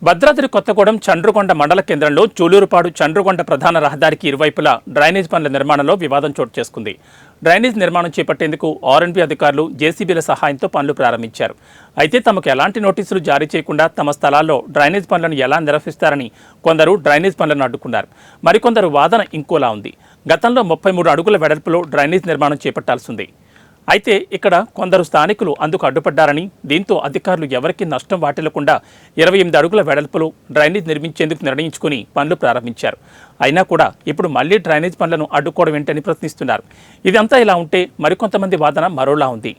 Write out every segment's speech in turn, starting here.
భద్రాద్రి కొత్తగూడెం చండ్రుగొండ మండల కేంద్రంలో చూలూరుపాడు చండ్రుగొండ ప్రధాన రహదారికి ఇరువైపులా డ్రైనేజ్ పనుల నిర్మాణంలో వివాదం చోటు చేసుకుంది. డ్రైనేజ్ నిర్మాణం చేపట్టేందుకు ఆర్ఎండ్బీ అధికారులు జేసీబీల సహాయంతో పనులు ప్రారంభించారు. అయితే తమకు ఎలాంటి నోటీసులు జారీ చేయకుండా తమ స్థలాల్లో డ్రైనేజ్ పనులను ఎలా నిర్వహిస్తారని కొందరు డ్రైనేజ్ పనులను అడ్డుకున్నారు. మరికొందరు వాదన ఇంకోలా ఉంది. గతంలో 33 అడుగుల వెడల్పులో డ్రైనేజ్ నిర్మాణం చేపట్టాల్సింది. అయితే ఇక్కడ కొందరు స్థానికులు అందుకు అడ్డుపడ్డారని, దీంతో అధికారులు ఎవరికీ నష్టం వాటిల్లకుండా 28 అడుగుల వెడల్పులో డ్రైనేజ్ నిర్మించేందుకు నిర్ణయించుకుని పనులు ప్రారంభించారు. అయినా కూడా ఇప్పుడు మళ్లీ డ్రైనేజ్ పనులను అడ్డుకోవడం ఏంటని ప్రశ్నిస్తున్నారు. ఇదంతా ఇలా ఉంటే మరికొంతమంది వాదన మరోలా ఉంది.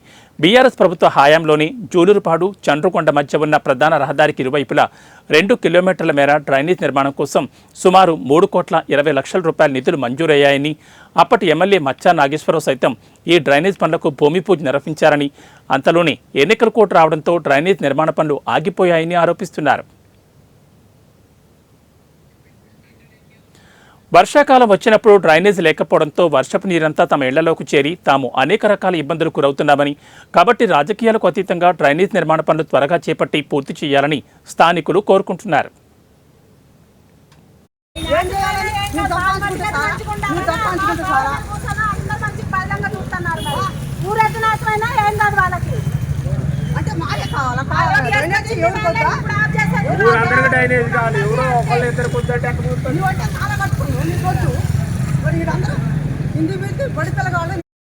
బీఆర్ఎస్ ప్రభుత్వ హయాంలోనే జూలూరుపాడు చండ్రుగొండ మధ్య ఉన్న ప్రధాన రహదారికి ఇరువైపులా 2 కిలోమీటర్ల మేర డ్రైనేజ్ నిర్మాణం కోసం సుమారు 3,20 లక్షల రూపాయల నిధులు మంజూరయ్యాయని, అప్పటి ఎమ్మెల్యే మచ్చా నాగేశ్వరరావు సైతం ఈ డ్రైనేజ్ పనులకు భూమి పూజ నిర్వహించారని, అంతలోనే ఎన్నికల కోడ్ రావడంతో డ్రైనేజ్ నిర్మాణ పనులు ఆగిపోయాయని ఆరోపిస్తున్నారు. వర్షాకాలం వచ్చినప్పుడు డ్రైనేజ్ లేకపోవడంతో వర్షపు నీరంతా తమ ఇళ్లలోకి చేరి తాము అనేక రకాల ఇబ్బందులు గురవుతున్నామని, కాబట్టి రాజకీయాలకు అతీతంగా డ్రైనేజ్ నిర్మాణ పనులు త్వరగా చేపట్టి పూర్తి చేయాలని స్థానికులు కోరుకుంటున్నారు. ఇంటి పెట్టి బడి పిల్లగాళ్ళు